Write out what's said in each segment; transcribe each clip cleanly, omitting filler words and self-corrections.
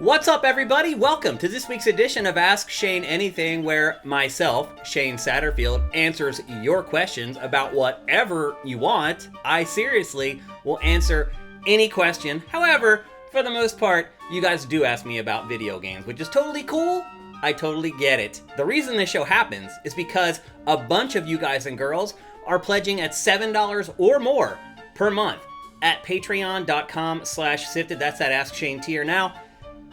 What's up, everybody? Welcome to this week's edition of Ask Shane Anything, where myself, Shane Satterfield, answers your questions about whatever you want. I seriously will answer any question. However, for the most part, you guys do ask me about video games, which is totally cool. I totally get it. The reason this show happens is because a bunch of you guys and girls are pledging at $7 or more per month at patreon.com/SIFTD. That's that Ask Shane tier now.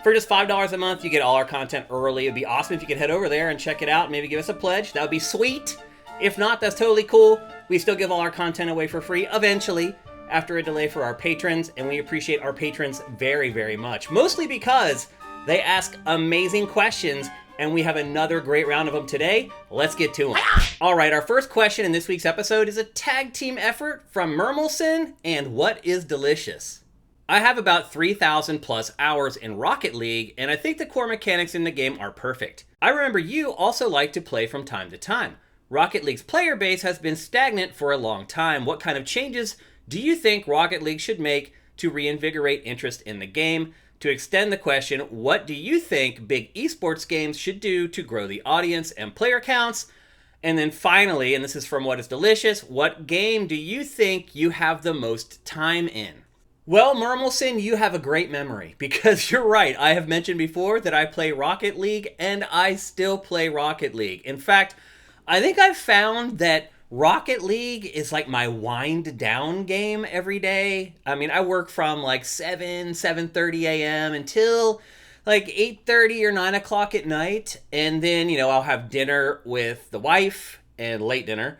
For just $5 a month, you get all our content early. It'd be awesome if you could head over there and check it out and maybe give us a pledge. That would be sweet. If not, that's totally cool. We still give all our content away for free eventually after a delay for our patrons, and we appreciate our patrons very, very much. Mostly because they ask amazing questions, and we have another great round of them today. Let's get to them. All right, our first question in this week's episode is a tag team effort from Mermelson and What is Delicious? I have about 3,000 plus hours in Rocket League, and I think the core mechanics in the game are perfect. I remember you also like to play from time to time. Rocket League's player base has been stagnant for a long time. What kind of changes do you think Rocket League should make to reinvigorate interest in the game? To extend the question, what do you think big esports games should do to grow the audience and player counts? And then finally, and this is from What is Delicious, what game do you think you have the most time in? Well, Mermelson, you have a great memory, because you're right. I have mentioned before that I play Rocket League, and I still play Rocket League. In fact, I think I've found that Rocket League is like my wind down game every day. I mean, I work from like 7:30 a.m. until like 8:30 or 9 o'clock at night. And then, I'll have dinner with the wife and late dinner.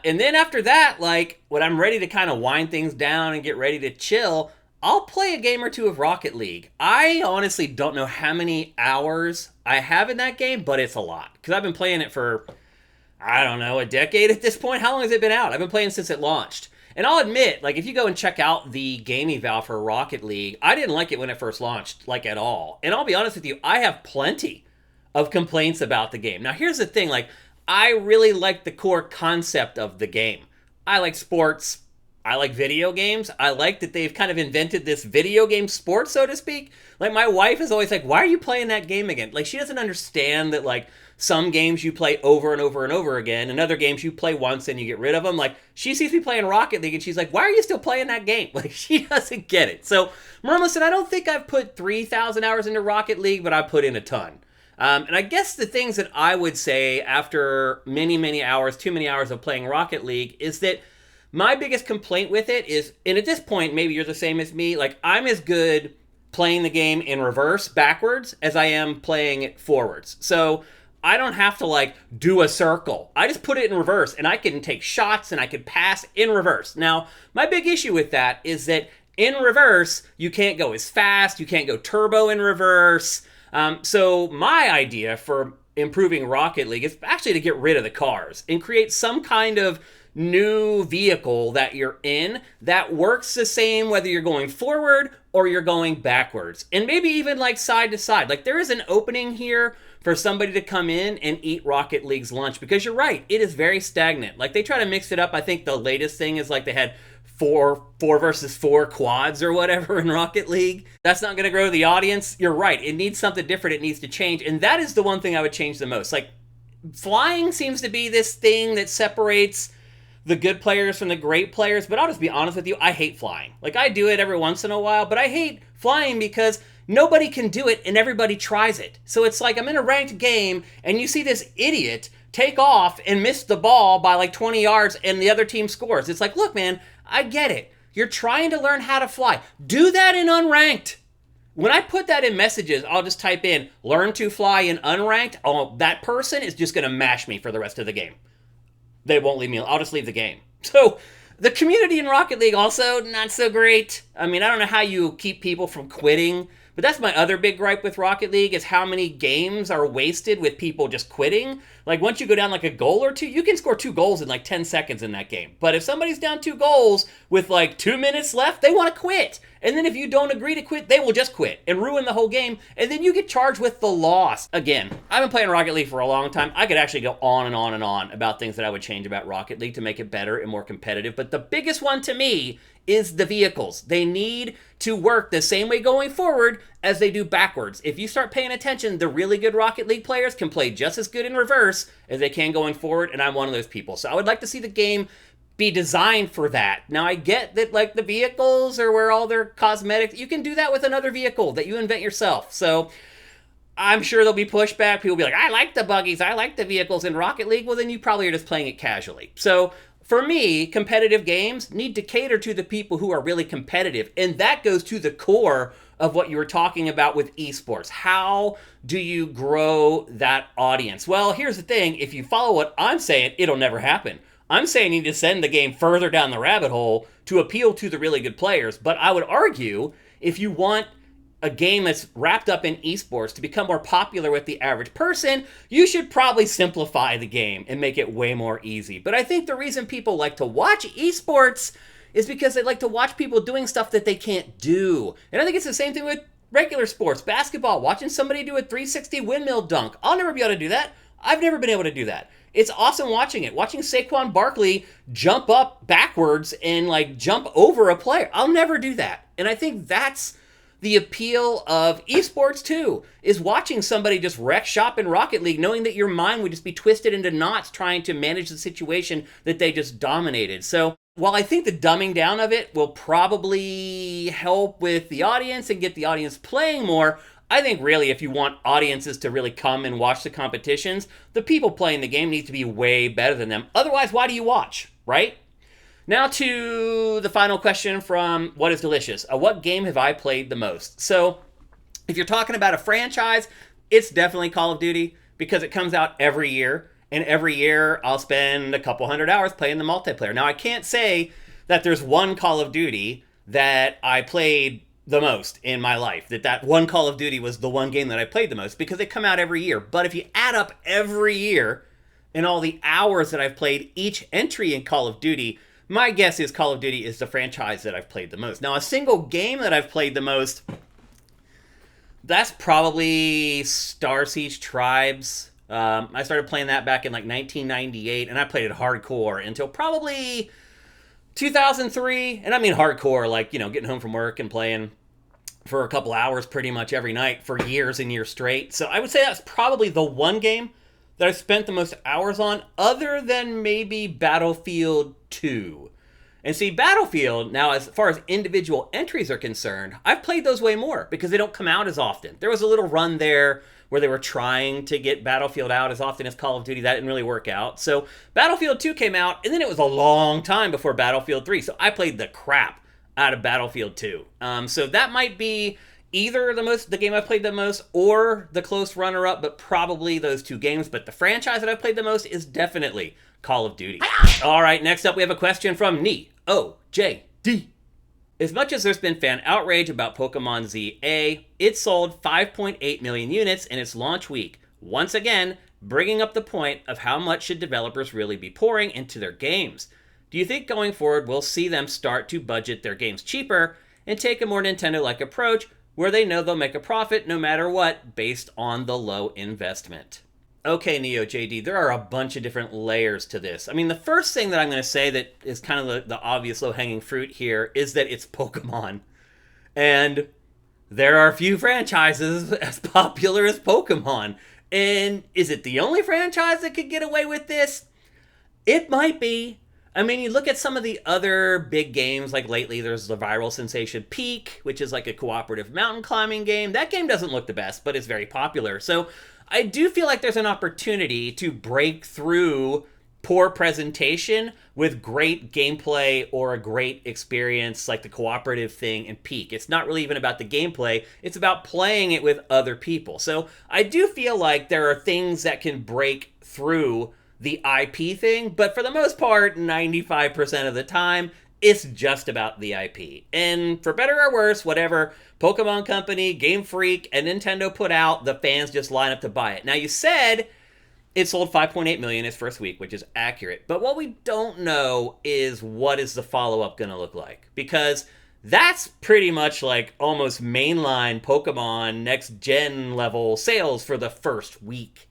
And then after that, like when I'm ready to kind of wind things down and get ready to chill, I'll play a game or two of Rocket League. I honestly don't know how many hours I have in that game, but it's a lot. Because I've been playing it for, I don't know, a decade at this point. How long has it been out? I've been playing since it launched. And I'll admit, like if you go and check out the game eval for Rocket League, I didn't like it when it first launched, like at all. And I'll be honest with you, I have plenty of complaints about the game. Now here's the thing, like I really like the core concept of the game. I like sports. I like video games. I like that they've kind of invented this video game sport, so to speak. Like my wife is always like, why are you playing that game again? Like she doesn't understand that like some games you play over and over and over again, and other games you play once and you get rid of them. Like she sees me playing Rocket League and she's like, why are you still playing that game? Like she doesn't get it. So Mermelson, I don't think I've put 3,000 hours into Rocket League, but I put in a ton. And I guess the things that I would say after many, many hours, too many hours of playing Rocket League is that my biggest complaint with it is, and at this point, maybe you're the same as me, like I'm as good playing the game in reverse, backwards, as I am playing it forwards. So I don't have to like do a circle. I just put it in reverse and I can take shots and I can pass in reverse. Now, my big issue with that is that in reverse, you can't go as fast, you can't go turbo in reverse. So my idea for improving Rocket League is actually to get rid of the cars and create some kind of new vehicle that you're in that works the same whether you're going forward or you're going backwards. And maybe even like side to side. Like there is an opening here for somebody to come in and eat Rocket League's lunch, because you're right, it is very stagnant. Like they try to mix it up. I think the latest thing is like they had four versus four quads or whatever in Rocket League. That's not going to grow the audience. You're right. It needs something different. It needs to change. And that is the one thing I would change the most. Like flying seems to be this thing that separates the good players from the great players. But I'll just be honest with you. I hate flying. Like I do it every once in a while, but I hate flying because nobody can do it and everybody tries it. So it's like I'm in a ranked game and you see this idiot take off and miss the ball by like 20 yards and the other team scores. It's like, look, man, I get it. You're trying to learn how to fly. Do that in unranked. When I put that in messages, I'll just type in learn to fly in unranked. Oh, that person is just going to mash me for the rest of the game. They won't leave me. I'll just leave the game. So the community in Rocket League also not so great. I mean, I don't know how you keep people from quitting. But that's my other big gripe with Rocket League is how many games are wasted with people just quitting. Like once you go down like a goal or two, you can score 2 goals in like 10 seconds in that game. But if somebody's down 2 goals with like 2 minutes left, they want to quit. And then if you don't agree to quit, they will just quit and ruin the whole game. And then you get charged with the loss. Again, I've been playing Rocket League for a long time. I could actually go on and on and on about things that I would change about Rocket League to make it better and more competitive. But the biggest one to me is the vehicles. They need to work the same way going forward as they do backwards. If you start paying attention, the really good Rocket League players can play just as good in reverse as they can going forward, and I'm one of those people. So I would like to see the game be designed for that. Now, I get that, like, the vehicles are where all their cosmetics, you can do that with another vehicle that you invent yourself. So I'm sure there'll be pushback. People will be like, I like the buggies, I like the vehicles in Rocket League. Well, then you probably are just playing it casually. So for me, competitive games need to cater to the people who are really competitive. And that goes to the core of what you were talking about with esports. How do you grow that audience? Well, here's the thing. If you follow what I'm saying, it'll never happen. I'm saying you need to send the game further down the rabbit hole to appeal to the really good players. But I would argue, if you want a game that's wrapped up in esports to become more popular with the average person, you should probably simplify the game and make it way more easy. But I think the reason people like to watch esports is because they like to watch people doing stuff that they can't do. And I think it's the same thing with regular sports. Basketball, watching somebody do a 360 windmill dunk. I'll never be able to do that. I've never been able to do that. It's awesome watching it. Watching Saquon Barkley jump up backwards and like jump over a player. I'll never do that. And I think that's the appeal of esports too, is watching somebody just wreck shop in Rocket League, knowing that your mind would just be twisted into knots trying to manage the situation that they just dominated. So while I think the dumbing down of it will probably help with the audience and get the audience playing more, I think really if you want audiences to really come and watch the competitions, the people playing the game need to be way better than them. Otherwise, why do you watch, right? Now to the final question from What is Delicious? What game have I played the most? So if you're talking about a franchise, it's definitely Call of Duty because it comes out every year. And every year I'll spend a couple hundred hours playing the multiplayer. Now I can't say that there's one Call of Duty that I played the most in my life. That one Call of Duty was the one game that I played the most because they come out every year. But if you add up every year and all the hours that I've played each entry in Call of Duty, my guess is Call of Duty is the franchise that I've played the most. Now, a single game that I've played the most, that's probably Star Siege Tribes. I started playing that back in like 1998, and I played it hardcore until probably 2003. And I mean hardcore, like, you know, getting home from work and playing for a couple hours pretty much every night for years and years straight. So I would say that's probably the one game that I spent the most hours on, other than maybe Battlefield 2. And see, Battlefield, now as far as individual entries are concerned, I've played those way more because they don't come out as often. There was a little run there where they were trying to get Battlefield out as often as Call of Duty. That didn't really work out. So Battlefield 2 came out, and then it was a long time before Battlefield 3. So I played the crap out of Battlefield 2. So that might be either the game I've played the most or the close runner-up, but probably those two games. But the franchise that I've played the most is definitely Call of Duty. All right, next up we have a question from NeoJD. As much as there's been fan outrage about Pokemon ZA, it sold 5.8 million units in its launch week. Once again, bringing up the point of how much should developers really be pouring into their games. Do you think going forward we'll see them start to budget their games cheaper and take a more Nintendo-like approach where they know they'll make a profit no matter what based on the low investment? Okay, NeoJD, there are a bunch of different layers to this. I mean, the first thing that I'm going to say that is kind of the obvious low-hanging fruit here is that it's Pokemon. And there are few franchises as popular as Pokemon. And is it the only franchise that could get away with this? It might be. I mean, you look at some of the other big games, like lately there's the viral sensation Peak, which is like a cooperative mountain climbing game. That game doesn't look the best, but it's very popular. So I do feel like there's an opportunity to break through poor presentation with great gameplay or a great experience like the cooperative thing in Peak. It's not really even about the gameplay, it's about playing it with other people. So I do feel like there are things that can break through the IP thing, but for the most part, 95% of the time, it's just about the IP. And for better or worse, whatever Pokemon Company, Game Freak, and Nintendo put out, the fans just line up to buy it. Now, you said it sold 5.8 million its first week, which is accurate. But what we don't know is what is the follow-up going to look like. Because that's pretty much like almost mainline Pokemon next-gen level sales for the first week.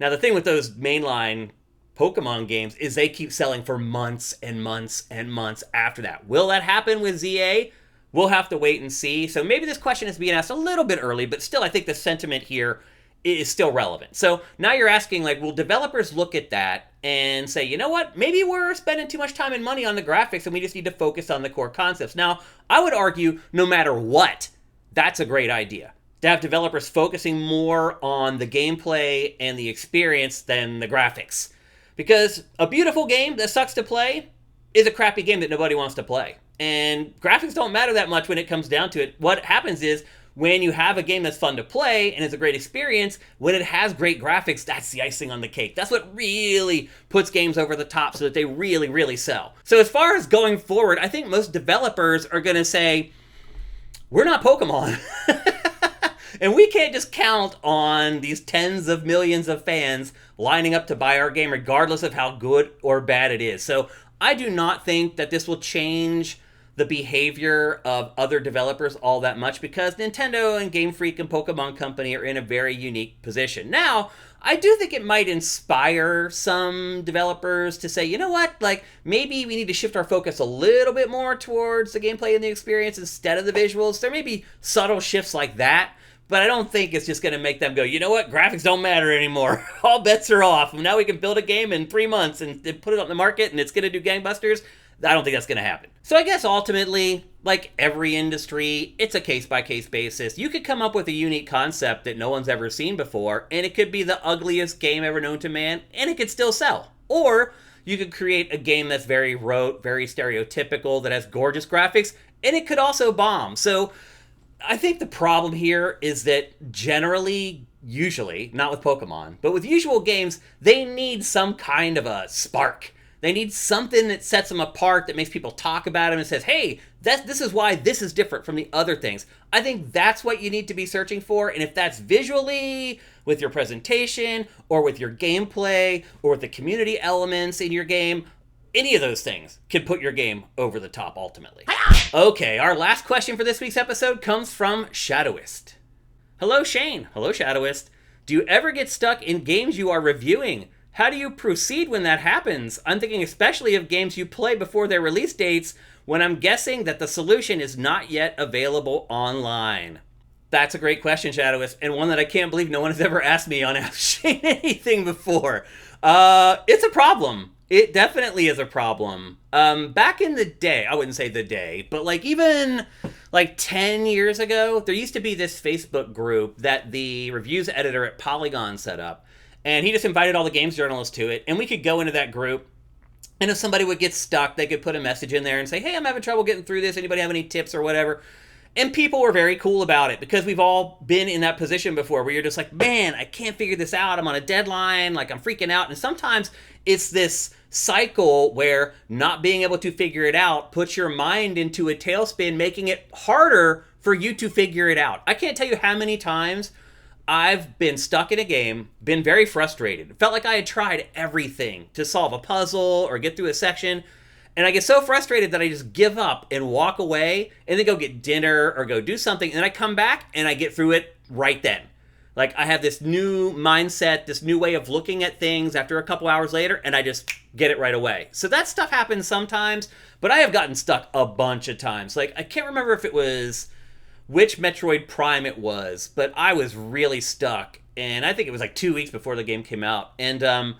Now, the thing with those mainline Pokemon games is they keep selling for months and months and months after that. Will that happen with ZA? We'll have to wait and see. So maybe this question is being asked a little bit early, but still, I think the sentiment here is still relevant. So now you're asking, like, will developers look at that and say, you know what, maybe we're spending too much time and money on the graphics and we just need to focus on the core concepts. Now, I would argue no matter what, that's a great idea. To have developers focusing more on the gameplay and the experience than the graphics. Because a beautiful game that sucks to play is a crappy game that nobody wants to play. And graphics don't matter that much when it comes down to it. What happens is, when you have a game that's fun to play and is a great experience, when it has great graphics, that's the icing on the cake. That's what really puts games over the top so that they really, really sell. So as far as going forward, I think most developers are going to say, we're not Pokemon. And we can't just count on these tens of millions of fans lining up to buy our game regardless of how good or bad it is. So I do not think that this will change the behavior of other developers all that much, because Nintendo and Game Freak and Pokemon Company are in a very unique position. Now, I do think it might inspire some developers to say, you know what, like, maybe we need to shift our focus a little bit more towards the gameplay and the experience instead of the visuals. There may be subtle shifts like that, but I don't think it's just going to make them go, you know what, graphics don't matter anymore. All bets are off. Now we can build a game in 3 months and put it on the market and it's going to do gangbusters. I don't think that's going to happen. So I guess ultimately, like every industry, it's a case-by-case basis. You could come up with a unique concept that no one's ever seen before, and it could be the ugliest game ever known to man, and it could still sell. Or you could create a game that's very rote, very stereotypical, that has gorgeous graphics, and it could also bomb. So I think the problem here is that generally, usually, not with Pokemon, but with usual games, they need some kind of a spark. They need something that sets them apart, that makes people talk about them and says, hey, this is why this is different from the other things. I think that's what you need to be searching for. And if that's visually, with your presentation, or with your gameplay, or with the community elements in your game, any of those things can put your game over the top ultimately. Okay, our last question for this week's episode comes from Shadowist. Hello, Shane. Hello, Shadowist. Do you ever get stuck in games you are reviewing? How do you proceed when that happens? I'm thinking especially of games you play before their release dates, when I'm guessing that the solution is not yet available online. That's a great question, Shadowist, and one that I can't believe no one has ever asked me on Ask Shane Anything before. It's a problem. It definitely is a problem. Back in the day, I wouldn't say the day, but like even like 10 years ago, there used to be this Facebook group that the reviews editor at Polygon set up. And he just invited all the games journalists to it. And we could go into that group. And if somebody would get stuck, they could put a message in there and say, hey, I'm having trouble getting through this. Anybody have any tips or whatever? And people were very cool about it, because we've all been in that position before where you're just like, man, I can't figure this out. I'm on a deadline. Like, I'm freaking out. And sometimes it's this cycle where not being able to figure it out puts your mind into a tailspin, making it harder for you to figure it out. I can't tell you how many times I've been stuck in a game, been very frustrated. Felt like I had tried everything to solve a puzzle or get through a section, and I get so frustrated that I just give up and walk away and then go get dinner or go do something, and then I come back and I get through it right then. Like, I have this new mindset, this new way of looking at things after a couple hours later, and I just get it right away. So that stuff happens sometimes, but I have gotten stuck a bunch of times. Like, I can't remember if it was which Metroid Prime it was, but I was really stuck, and I think it was like 2 weeks before the game came out, and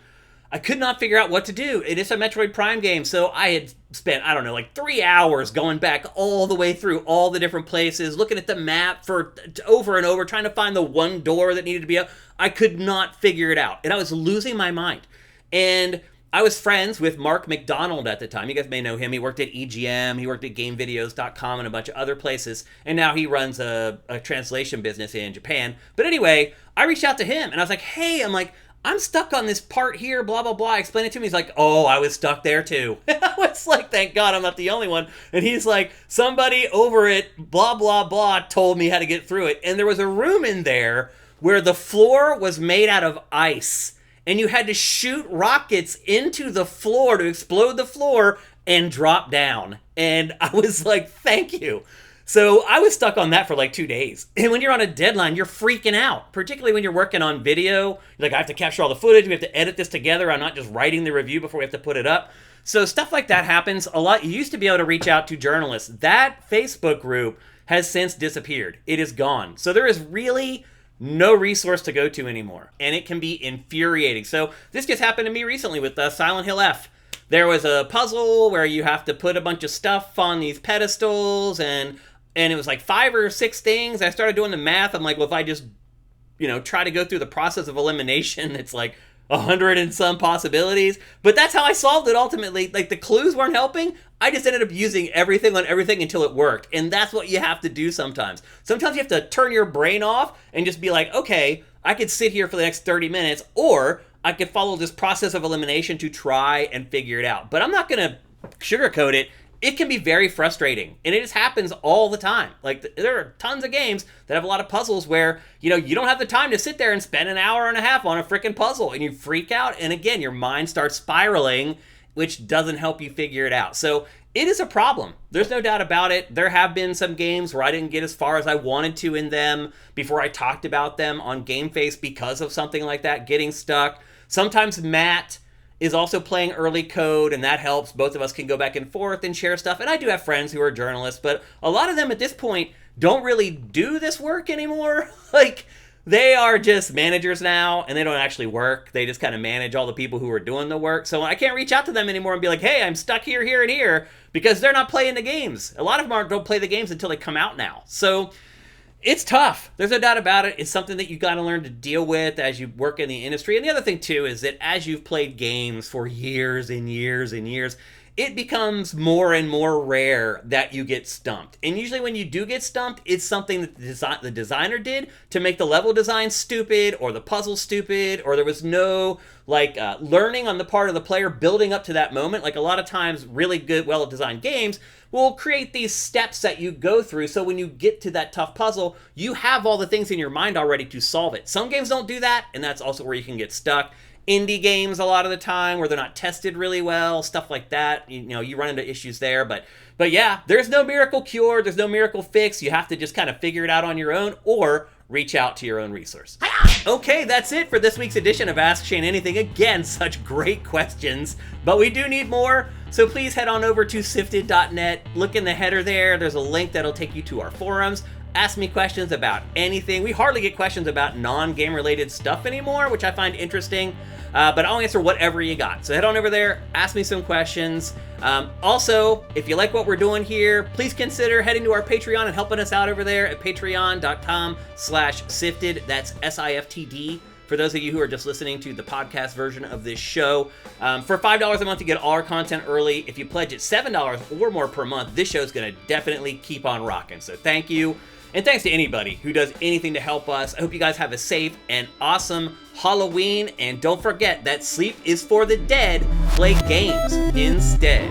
I could not figure out what to do. It is a Metroid Prime game, so I had spent, I don't know, like 3 hours going back all the way through all the different places, looking at the map for over and over, trying to find the one door that needed to be up. I could not figure it out, and I was losing my mind. And I was friends with Mark McDonald at the time. You guys may know him. He worked at EGM. He worked at GameVideos.com and a bunch of other places. And now he runs a translation business in Japan. But anyway, I reached out to him and I was like, hey, I'm stuck on this part here, blah, blah, blah. Explain it to me. He's like, oh, I was stuck there too. I was like, thank God I'm not the only one. And he's like, somebody over at blah, blah, blah told me how to get through it. And there was a room in there where the floor was made out of ice. And you had to shoot rockets into the floor to explode the floor and drop down. And I was like, thank you. So I was stuck on that for like 2 days. And when you're on a deadline, you're freaking out, particularly when you're working on video. Like, I have to capture all the footage. We have to edit this together. I'm not just writing the review before we have to put it up. So stuff like that happens a lot. You used to be able to reach out to journalists. That Facebook group has since disappeared. It is gone. So there is really no resource to go to anymore, and it can be infuriating. So this just happened to me recently with Silent Hill F. There was a puzzle where you have to put a bunch of stuff on these pedestals, and it was like 5 or 6 things. I started doing the math. I'm like, well, if I just, try to go through the process of elimination, it's like 100 and some possibilities. But that's how I solved it ultimately. Like, the clues weren't helping. I just ended up using everything on everything until it worked. And that's what you have to do sometimes. Sometimes you have to turn your brain off and just be like, okay, I could sit here for the next 30 minutes, or I could follow this process of elimination to try and figure it out. But I'm not going to sugarcoat it. It can be very frustrating, and it just happens all the time. Like, there are tons of games that have a lot of puzzles where, you don't have the time to sit there and spend an hour and a half on a freaking puzzle, and you freak out, and again, your mind starts spiraling, which doesn't help you figure it out. So it is a problem. There's no doubt about it. There have been some games where I didn't get as far as I wanted to in them before I talked about them on Game Face because of something like that, getting stuck. Sometimes Matt is also playing early code, and that helps. Both of us can go back and forth and share stuff. And I do have friends who are journalists, but a lot of them at this point don't really do this work anymore. Like, they are just managers now, and they don't actually work. They just kind of manage all the people who are doing the work. So I can't reach out to them anymore and be like, hey, I'm stuck here, here, and here, because they're not playing the games. A lot of them don't play the games until they come out now. So it's tough. There's no doubt about it. It's something that you got to learn to deal with as you work in the industry. And the other thing, too, is that as you've played games for years and years and years, it becomes more and more rare that you get stumped. And usually when you do get stumped, it's something that the designer did to make the level design stupid, or the puzzle stupid, or there was no learning on the part of the player building up to that moment. Like, a lot of times really good, well-designed games will create these steps that you go through, so when you get to that tough puzzle, you have all the things in your mind already to solve it. Some games don't do that, and that's also where you can get stuck. Indie games a lot of the time where they're not tested really well, stuff like that. You run into issues there, but yeah, there's no miracle cure, there's no miracle fix. You have to just kind of figure it out on your own, or reach out to your own resource. Okay, that's it for this week's edition of Ask Shane Anything. Again, such great questions, but we do need more. So please head on over to sifted.net. Look in the header there. There's a link that'll take you to our forums. Ask me questions about anything. We hardly get questions about non-game related stuff anymore, which I find interesting. But I'll answer whatever you got. So head on over there, ask me some questions. Also, if you like what we're doing here, please consider heading to our Patreon and helping us out over there at patreon.com/sifted. That's SIFTD. For those of you who are just listening to the podcast version of this show, for $5 a month, you get all our content early. If you pledge at $7 or more per month, this show's going to definitely keep on rocking. So thank you. And thanks to anybody who does anything to help us. I hope you guys have a safe and awesome Halloween. And don't forget that sleep is for the dead. Play games instead.